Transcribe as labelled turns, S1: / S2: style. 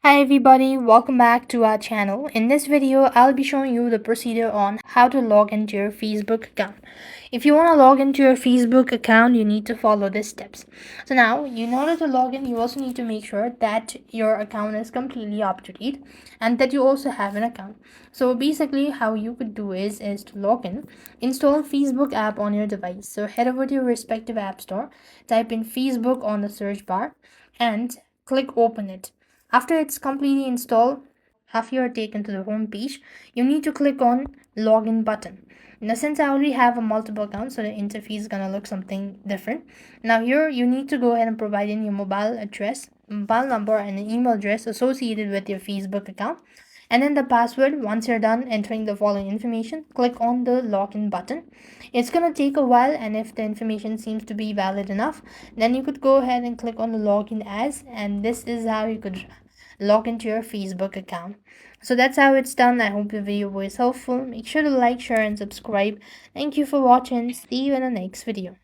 S1: Hi everybody, welcome back to our channel. In this video, I'll be showing you the procedure on how to log into your Facebook account. If you want to log into your Facebook account, you need to follow these steps. So now, in order to log in, you also need to make sure that your account is completely up to date and that you also have an account. So basically, how you could do is to log in, install Facebook app on your device. So head over to your respective app store, type in Facebook on the search bar and click open it. After it's completely installed, after you're taken to the home page, you need to click on login button. Now, since I already have a multiple account, so the interface is gonna look something different. Now here you need to go ahead and provide in your mobile address, mobile number, and an email address associated with your Facebook account. And then the password. Once you're done entering the following information, click on the login button. It's gonna take a while, and if the information seems to be valid enough, then you could go ahead and click on the login as, and this is how you could log into your Facebook account. So that's how it's done. I hope the video was helpful. Make sure to like, share, and subscribe. Thank you for watching. See you in the next video.